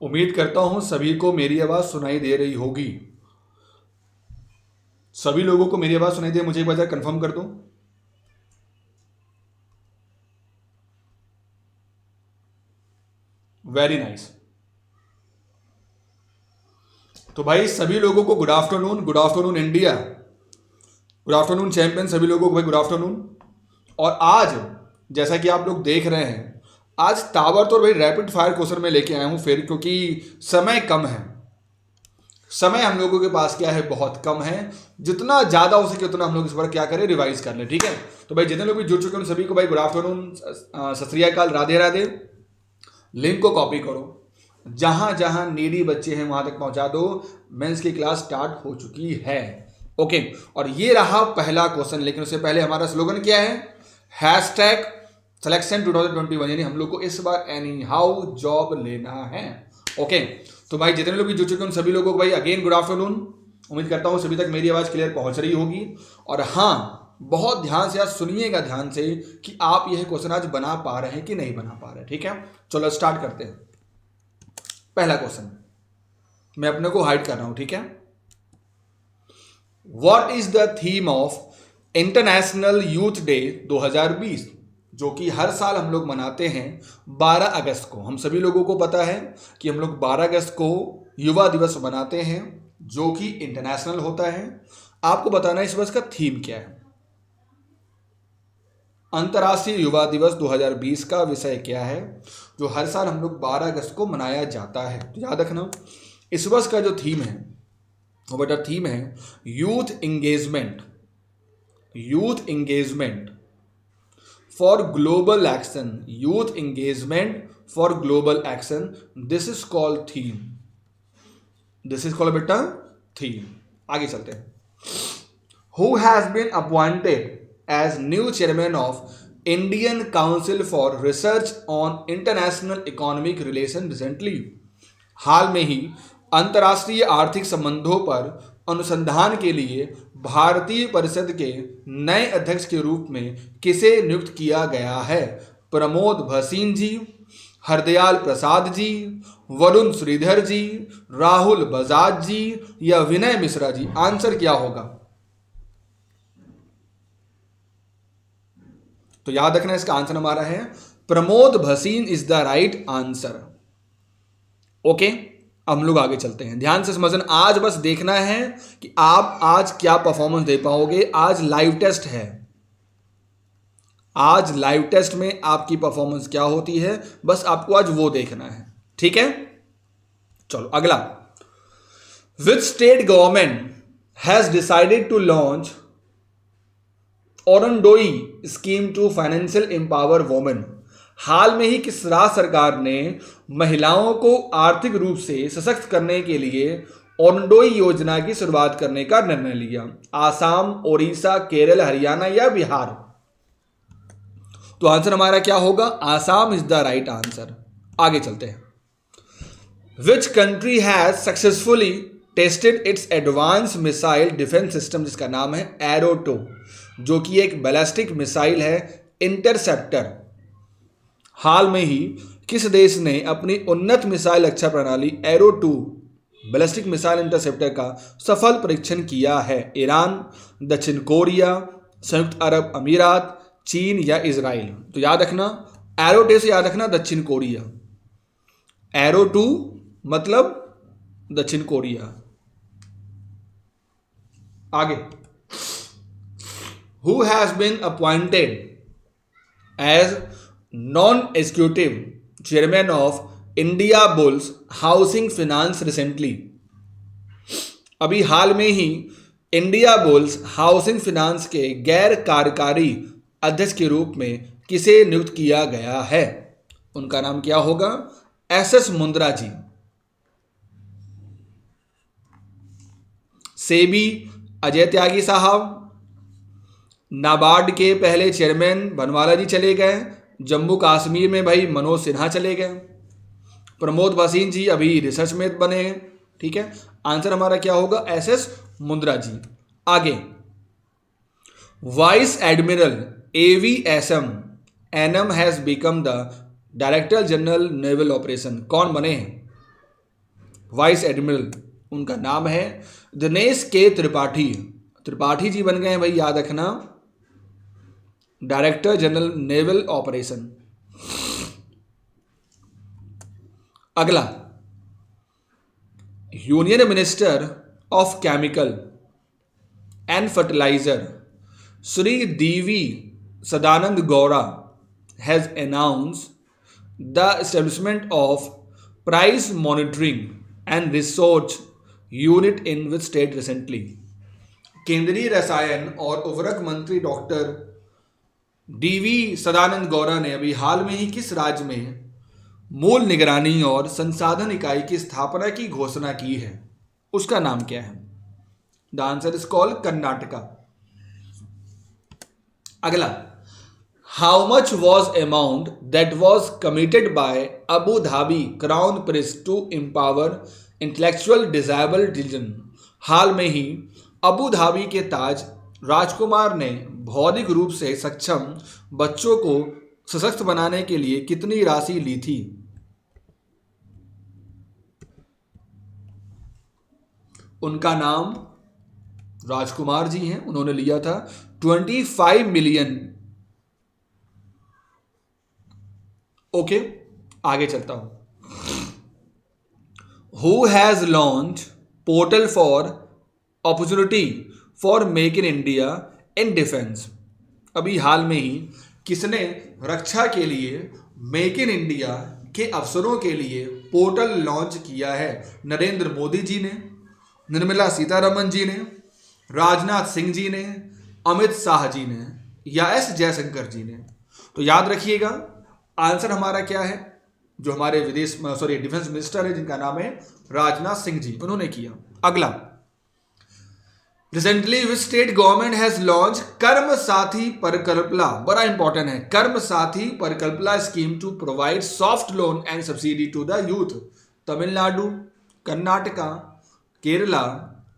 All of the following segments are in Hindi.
उम्मीद करता हूं सभी को मेरी आवाज सुनाई दे रही होगी। सभी लोगों को मेरी आवाज सुनाई दे, मुझे एक बार कंफर्म कर दो। Very nice. तो भाई सभी लोगों को good afternoon. Good afternoon India, good afternoon champion, सभी लोगों को भाई गुड आफ्टरनून। और आज जैसा कि आप लोग देख रहे हैं, आज ताबड़तोड़ भाई रैपिड फायर क्वेश्चन में लेके आया हूं फिर, क्योंकि समय कम है। समय हम लोगों के पास क्या है, बहुत कम है। जितना ज्यादा हो सके उतना हम लोग इस बार क्या करें, रिवाइज कर लें। ठीक है, तो भाई जितने लोग भी जुड़ चुके हैं उन सभी को भाई गुड आफ्टरनून, सत श्री अकाल, राधे राधे। लिंक को कॉपी करो, जहां जहां नीडी बच्चे हैं वहां तक पहुंचा दो। मेंस की क्लास स्टार्ट हो चुकी है। ओके, और ये रहा पहला क्वेश्चन। लेकिन उससे पहले हमारा स्लोगन क्या है, हैशटैग सिलेक्शन 2021, यानी हम लोग को इस बार एनी हाउ जॉब लेना है। ओके, तो भाई जितने लोग भी जुड़ चुके हैं उन सभी लोगों को भाई अगेन गुड आफ्टरनून। उम्मीद करता हूं सभी तक मेरी आवाज क्लियर पहुंच रही होगी। और हाँ, बहुत ध्यान से आज सुनिएगा, ध्यान से, कि आप यह क्वेश्चन आज बना पा रहे हैं कि नहीं बना पा रहे हैं। ठीक है, चलो स्टार्ट करते हैं। पहला क्वेश्चन मैं अपने को हाइड कर रहा हूं। ठीक है, what is the theme of international youth day 2020, जो कि हर साल हम लोग मनाते हैं 12 अगस्त को। हम सभी लोगों को पता है कि हम लोग 12 अगस्त को युवा दिवस मनाते हैं, जो कि इंटरनेशनल होता है। आपको बताना है इस वर्ष का थीम क्या है। अंतर्राष्ट्रीय युवा दिवस 2020 का विषय क्या है, जो हर साल हम लोग 12 अगस्त को मनाया जाता है। तो याद रखना, इस वर्ष का जो थीम है वो बेटा थीम है youth engagement. Youth engagement for global action. Youth engagement for global action, this is called theme. This is called बेटा थीम। आगे चलते हैं। Who has been appointed as new chairman of Indian Council for Research on International Economic Relations recently। हाल में ही अंतर्राष्ट्रीय आर्थिक संबंधों पर अनुसंधान के लिए भारतीय परिषद के नए अध्यक्ष के रूप में किसे नियुक्त किया गया है। प्रमोद भसीन जी, हरदयाल प्रसाद जी, वरुण श्रीधर जी, राहुल बजाज जी या विनय मिश्रा जी। आंसर क्या होगा, तो याद रखना इसका आंसर हमारा है Pramod Bhasin is the right answer. Okay, हम लोग आगे चलते हैं। ध्यान से समझना, आज बस देखना है कि आप आज क्या परफॉर्मेंस दे पाओगे। आज लाइव टेस्ट है। आज लाइव टेस्ट में आपकी परफॉर्मेंस क्या होती है, बस आपको आज वो देखना है। ठीक है, चलो अगला। Which state government has decided to launch Orunodoi scheme to financial empower women. हाल में ही किस राज्य सरकार ने महिलाओं को आर्थिक रूप से सशक्त करने के लिए ओरंडोई योजना की शुरुआत करने का निर्णय लिया। आसाम, ओडिशा, केरल, हरियाणा या बिहार। तो आंसर हमारा क्या होगा, Assam is the right answer. आगे चलते हैं। Which country has successfully tested it's advance missile defence system, जिसका नाम है एरो-2, जो कि एक बैलिस्टिक मिसाइल है, इंटरसेप्टर। हाल में ही किस देश ने अपनी उन्नत मिसाइल रक्षा प्रणाली एरो-2 बैलिस्टिक मिसाइल इंटरसेप्टर का सफल परीक्षण किया है। ईरान, दक्षिण कोरिया, संयुक्त अरब अमीरात, चीन या इजराइल। तो याद रखना, एरो-2 से याद रखना दक्षिण कोरिया। एरो-2 मतलब दक्षिण कोरिया। आगे, who has been appointed as non-executive chairman of India Bulls Housing Finance recently। अभी हाल में ही इंडिया बुल्स हाउसिंग फाइनेंस के गैर कार्यकारी अध्यक्ष के रूप में किसे नियुक्त किया गया है। उनका नाम क्या होगा, एस मुंद्रा जी। सेबी अजय त्यागी साहब, नाबार्ड के पहले चेयरमैन बनवाला जी चले गए, जम्मू कश्मीर में भाई मनोज सिन्हा चले गए, प्रमोद भसीन जी अभी रिसर्च में बने हैं। ठीक है, आंसर हमारा क्या होगा, एस मुंद्रा जी। आगे, vice admiral AVSM annum has become the director general naval operation. कौन बने हैं, वाइस एडमिरल, उनका नाम है दिनेश के त्रिपाठी। त्रिपाठी जी बन गए हैं भाई, याद रखना, डायरेक्टर जनरल नेवल ऑपरेशन। अगला, union minister of chemical and fertilizer Shri DV Sadananda Gowda has announced the establishment of price monitoring and research unit in which state recently. केंद्रीय रसायन और उर्वरक मंत्री डॉक्टर डीवी सदानंद गौड़ा ने अभी हाल में ही किस राज्य में मूल निगरानी और संसाधन इकाई की स्थापना की घोषणा की है? उसका नाम क्या है? The answer is called Karnataka. अगला, how much was amount that was committed by Abu Dhabi crown prince to empower intellectual disabled children. हाल में ही अबू धाबी के ताज राजकुमार ने बौद्धिक रूप से सक्षम बच्चों को सशक्त बनाने के लिए कितनी राशि ली थी? उनका नाम राजकुमार जी हैं, उन्होंने लिया था 25 मिलियन। ओके, आगे चलता हूं। Who has launch portal for opportunity for make in India in defence. अभी हाल में ही किसने रक्षा के लिए मेक इन इंडिया के अवसरों के लिए पोर्टल लॉन्च किया है? नरेंद्र मोदी जी ने, निर्मला सीतारमन जी ने, राजनाथ सिंह जी ने, अमित शाह जी ने, या एस जयशंकर जी ने? तो याद रखिएगा, आंसर हमारा क्या है? जो हमारे डिफेंस मिनिस्टर है जिनका नाम है राजनाथ सिंह जी, उन्होंने किया। अगला, recently which state government has launch Karma Sathi Parikalpana. बड़ा इंपॉर्टेंट है, Karma Sathi Parikalpana scheme to provide soft loan and subsidy to the youth. Tamil Nadu, Karnataka, Kerala,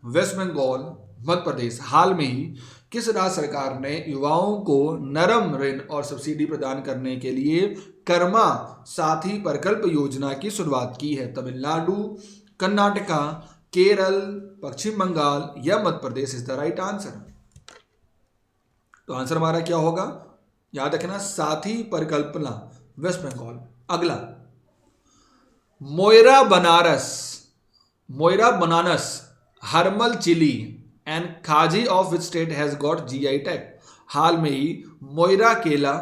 West Bengal, Madhya Pradesh. हाल में ही किस राज्य सरकार ने युवाओं को नरम ऋण और सब्सिडी प्रदान करने के लिए कर्मा साथी प्रकल्प योजना की शुरुआत की है? तमिलनाडु, कर्नाटका, केरल, पश्चिम बंगाल या Madhya Pradesh is the right answer. तो आंसर हमारा क्या होगा? याद रखना, साथी परिकल्पना, वेस्ट बंगाल। अगला, Moyra Banaras Hermal chilli and Khaji of which state has got GI tag. हाल में ही मोयरा केला,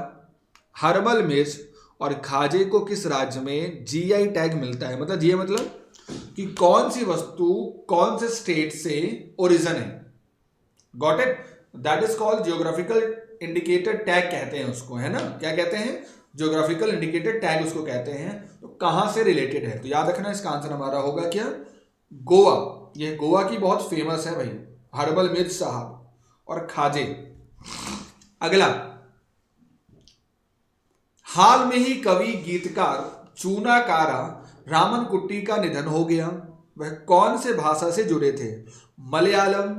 हर्मल मिर्च और खाजे को किस राज्य में जीआई टैग मिलता है? मतलब जीआई मतलब कि कौन सी वस्तु कौन से स्टेट से ओरिजिन है। Got it? That is called geographical indicator tag कहते हैं उसको, है ना? क्या कहते हैं? जियोग्राफिकल इंडिकेटर टैग उसको कहते हैं। तो कहां से रिलेटेड है? तो याद रखना, इसका आंसर हमारा होगा क्या? गोवा। ये गोवा की बहुत फेमस है भाई, हर्बल मिर्च साहब और खाजे। अगला, हाल में ही कवि गीतकार चूनाकारा रामन कुट्टी का निधन हो गया। वह कौन से भाषा से जुड़े थे? मलयालम,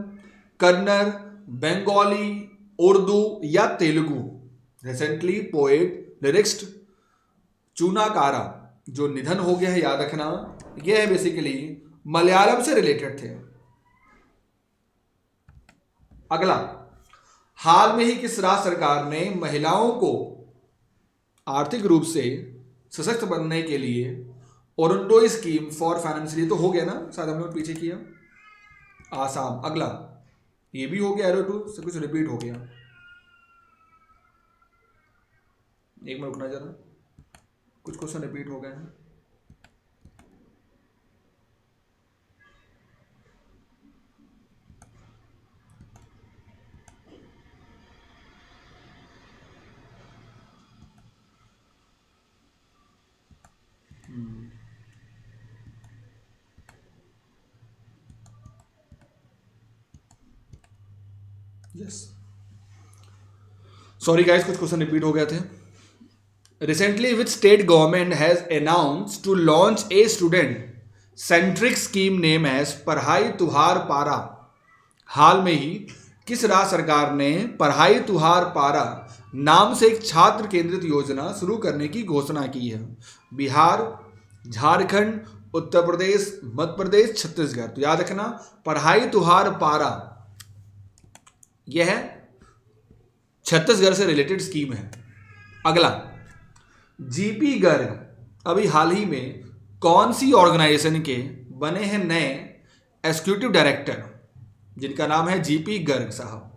कन्नड़, बंगाली, उर्दू या तेलुगु? रिसेंटली पोएट लिरिक्स्ट चूनाकारा जो निधन हो गया है, याद रखना, यह है बेसिकली मलयालम से रिलेटेड थे। अगला, हाल में ही किस राज्य सरकार ने महिलाओं को आर्थिक रूप से सशक्त बनने के लिए ओरंडो स्कीम फॉर फाइनेंशियल, तो हो गया ना, शायद हमने पीछे किया, आसाम। अगला, ये भी हो गया, एरो टू सब कुछ रिपीट हो गया। एक मिनट रुकना जरा, कुछ क्वेश्चन रिपीट हो गए हैं। यस, सॉरी गाइस, कुछ क्वेश्चन रिपीट हो गए थे। Recently which state government has announced to launch a student centric scheme name as Padhai Tuhar पारा। हाल में ही किस राज्य सरकार ने पढ़ाई तुहार पारा नाम से एक छात्र केंद्रित योजना शुरू करने की घोषणा की है? बिहार, झारखंड, उत्तर प्रदेश, मध्य प्रदेश, छत्तीसगढ़। तो याद रखना, पढ़ाई तुहार पारा, यह है छत्तीसगढ़ से रिलेटेड स्कीम है। अगला, जीपी गर्ग अभी हाल ही में कौन सी ऑर्गेनाइजेशन के बने हैं नए एग्जीक्यूटिव डायरेक्टर, जिनका नाम है जीपी गर्ग साहब?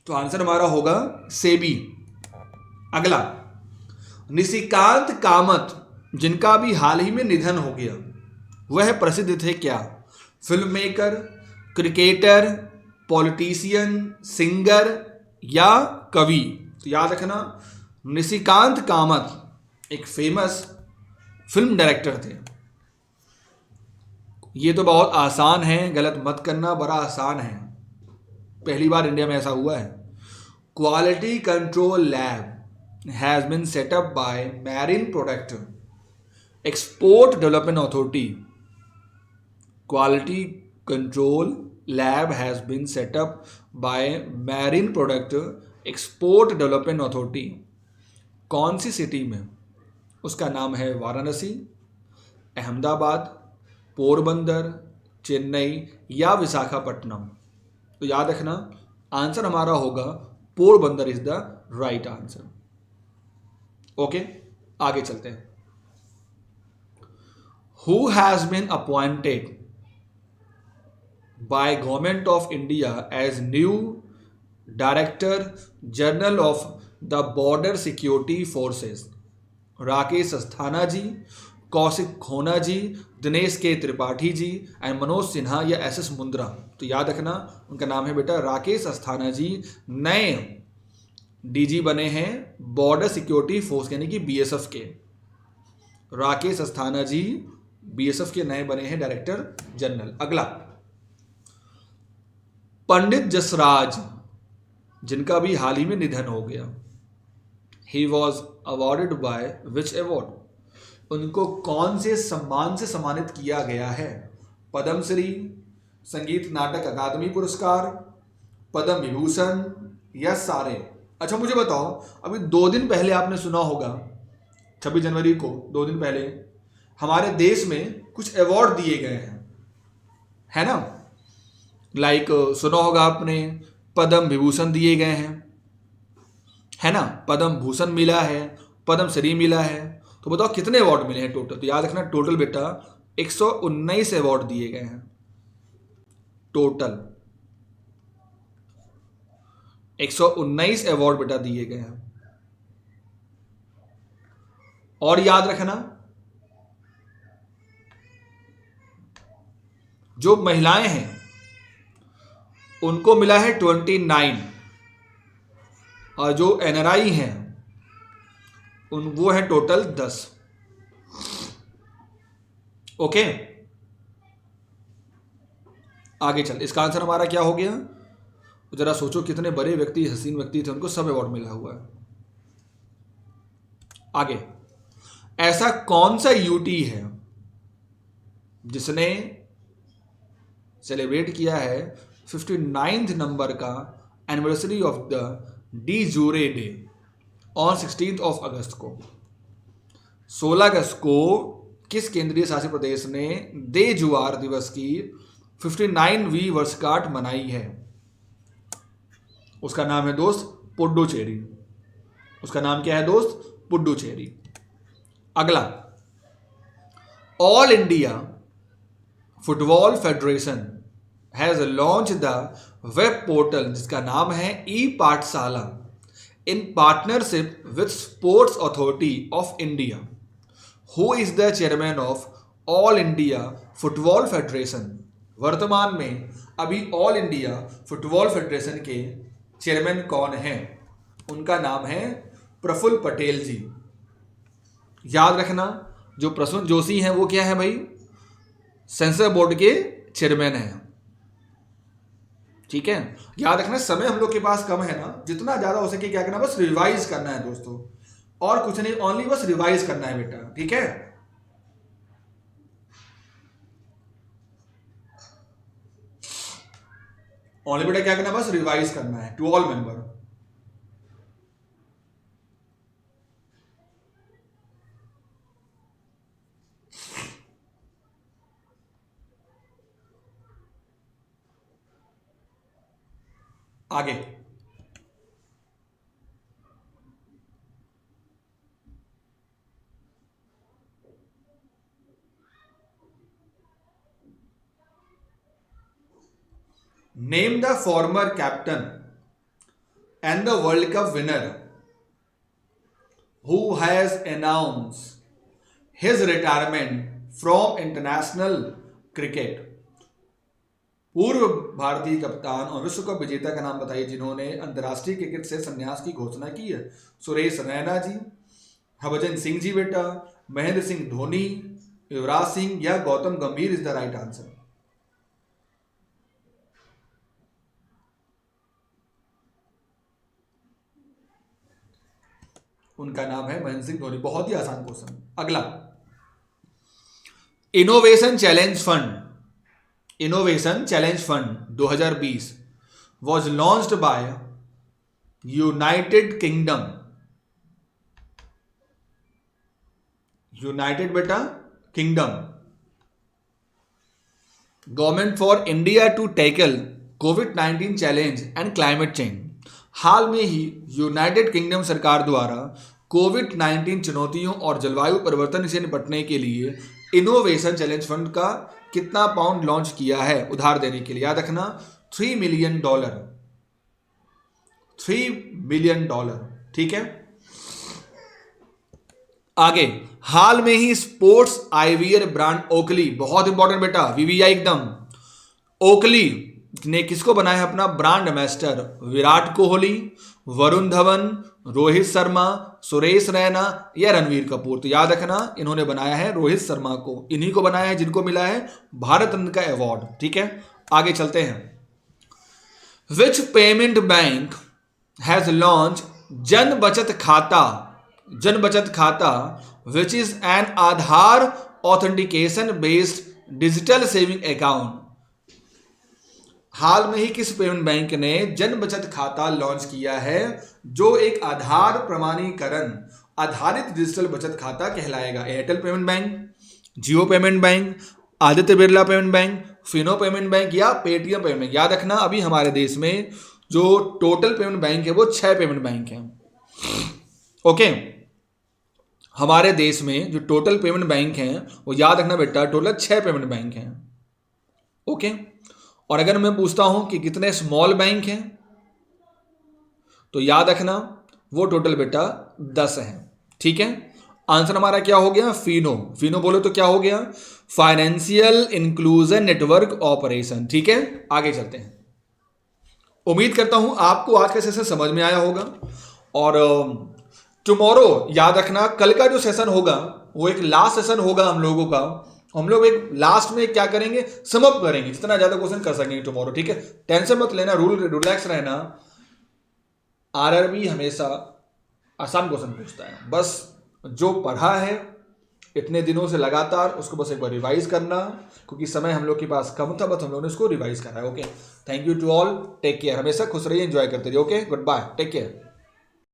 तो आंसर हमारा होगा सेबी। अगला, निशिकांत कामत, जिनका भी हाल ही में निधन हो गया, वह प्रसिद्ध थे क्या? Film maker, cricketer, politician, singer या कवि? तो याद रखना, निशिकांत कामत एक फेमस फिल्म डायरेक्टर थे। ये तो बहुत आसान है, गलत मत करना, बड़ा आसान है, पहली बार इंडिया में ऐसा हुआ है। Quality control lab has been set up by marine product export development authority. Quality control lab has been set up by marine product export development authority. कौन सी सिटी में? उसका नाम है वाराणसी, अहमदाबाद, पोरबंदर, चेन्नई या विशाखापट्टनम? तो याद रखना, आंसर हमारा होगा Porbandar is the right answer. Okay, आगे चलते हैं। Who has been appointed by government of India as new director general of the border security forces? Rakesh Asthana ji, Kaushik Khona ji, Dinesh K Tripathi ji and Manoj Sinha या एस मुंद्रा? तो याद रखना, उनका नाम है बेटा राकेश अस्थाना जी, नए डीजी बने हैं बॉर्डर सिक्योरिटी फोर्स यानी कि बीएसएफ के। राकेश अस्थाना जी बीएसएफ के नए बने हैं डायरेक्टर जनरल। अगला, पंडित जसराज, जिनका भी हाल ही में निधन हो गया, he was awarded by which award? उनको कौन से सम्मान से सम्मानित किया गया है? पद्मश्री, संगीत नाटक अकादमी पुरस्कार, पद्म विभूषण या सारे? अच्छा मुझे बताओ, अभी 2 दिन पहले आपने सुना होगा, 26 जनवरी को 2 दिन पहले हमारे देश में कुछ अवार्ड दिए गए हैं, है ना? लाइक सुना होगा आपने, पद्म विभूषण दिए गए हैं, है ना? पद्म भूषण मिला है, पद्मश्री मिला है। तो बताओ कितने अवार्ड मिले हैं टोटल? तो याद रखना, टोटल बेटा 119 अवार्ड दिए गए हैं। टोटल 119 अवार्ड बेटा दिए गए हैं। और याद रखना, जो महिलाएं हैं उनको मिला है 29, और जो एनआरआई हैं वो है टोटल 10। ओके, आगे चल, इसका आंसर हमारा क्या हो गया? जरा सोचो, कितने बड़े व्यक्ति, हसीन व्यक्ति थे, उनको सब अवार्ड मिला हुआ है। आगे, ऐसा कौन सा यूटी है जिसने सेलिब्रेट किया है 59th नंबर का anniversary of the D jure day on 16 अगस्त को? 16 अगस्त को किस केंद्रीय शासित प्रदेश ने दे जुआर दिवस की 59वीं वर्षगांठ मनाई है? उसका नाम है दोस्त पुडुचेरी। उसका नाम क्या है दोस्त? पुडुचेरी। अगला, all India football federation has launch the web portal जिसका नाम है ई पाठशाला in partnership with sports authority of India. Who is the chairman of all India football federation? वर्तमान में अभी ऑल इंडिया फुटबॉल फेडरेशन के चेयरमैन कौन हैं? उनका नाम है प्रफुल्ल पटेल जी। याद रखना, जो प्रसून जोशी हैं वो क्या है भाई? सेंसर बोर्ड के चेयरमैन हैं। ठीक है, याद रखना, समय हम लोग के पास कम है ना, जितना ज्यादा हो सके क्या करना, बस रिवाइज करना है दोस्तों, और कुछ नहीं, ओनली बस रिवाइज करना है बेटा। ठीक है, ओनली बेटा क्या करना, बस रिवाइज करना है टू ऑल मेंबर। आगे, name the former captain and the world cup winner who has announced his retirement from international cricket। पूर्व भारतीय कप्तान और विश्व कप विजेता का नाम बताइए जिन्होंने अंतर्राष्ट्रीय क्रिकेट से संन्यास की घोषणा की है। सुरेश रैना जी, हरभजन सिंह जी बेटा, महेंद्र सिंह धोनी, युवराज सिंह या गौतम गंभीर इज द राइट आंसर। उनका नाम है महेंद्र सिंह धोनी। बहुत ही आसान क्वेश्चन। अगला, innovation challenge fund 2020 was launched by United Kingdom. United बेटा Kingdom. Government for India to tackle कोविड-19 चैलेंज एंड क्लाइमेट चेंज। हाल में ही यूनाइटेड किंगडम सरकार द्वारा कोविड-19 चुनौतियों और जलवायु परिवर्तन से निपटने के लिए इनोवेशन चैलेंज फंड का कितना पाउंड लॉन्च किया है उधार देने के लिए। याद रखना, $3 मिलियन। $3 बिलियन, ठीक है। आगे, हाल में ही स्पोर्ट्स आईवियर ब्रांड ओकली, बहुत इंपॉर्टेंट बेटा, वीवीआई एकदम, ओकली ने किसको बनाया है अपना ब्रांड एम्बेसडर? विराट कोहली, वरुण धवन, रोहित शर्मा, सुरेश रैना या रणवीर कपूर। तो याद रखना, इन्होंने बनाया है रोहित शर्मा को, इन्हीं को बनाया है जिनको मिला है भारत रत्न का अवार्ड, ठीक है। आगे चलते हैं। Which payment bank has launch Jan Bachat Khata which is an Aadhaar authentication based digital saving account. हाल में ही किस पेमेंट बैंक ने जन बचत खाता लॉन्च किया है जो एक आधार प्रमाणीकरण आधारित डिजिटल बचत खाता कहलाएगा? Airtel payment bank, Jio payment bank, Aditya Birla payment bank, Fino payment bank या पेटीएम पेमेंट बैंक। याद रखना, अभी हमारे देश में जो टोटल पेमेंट बैंक है वो 6 पेमेंट बैंक हैं। ओके, हमारे देश में जो टोटल पेमेंट बैंक हैं वो याद रखना बेटा टोटल 6 पेमेंट बैंक हैं। ओके, और अगर मैं पूछता हूं कि कितने स्मॉल बैंक हैं तो याद रखना वो टोटल बेटा 10 हैं, ठीक है। आंसर हमारा क्या हो गया? फिनो बोलो तो क्या हो गया? फाइनेंशियल इंक्लूजन नेटवर्क ऑपरेशन, ठीक है। आगे चलते हैं। उम्मीद करता हूं आपको आज का सेशन समझ में आया होगा और टुमारो याद रखना कल का जो सेशन होगा वो एक लास्ट सेशन होगा हम लोगों का। हम लोग एक लास्ट में क्या करेंगे, समअप करेंगे, जितना ज्यादा क्वेश्चन कर सकेंगे टुमारो, ठीक है। टेंशन मत लेना, रिलैक्स रहना। आरआरबी हमेशा आसान क्वेश्चन पूछता है, बस जो पढ़ा है इतने दिनों से लगातार उसको बस एक बार रिवाइज करना, क्योंकि समय हम लोग के पास कम था, बस हम लोगों ने उसको रिवाइज करा है। Okay, thank you to all, take care, हमेशा खुश रहिए, एंजॉय करते रहिए। Okay, good bye, take care.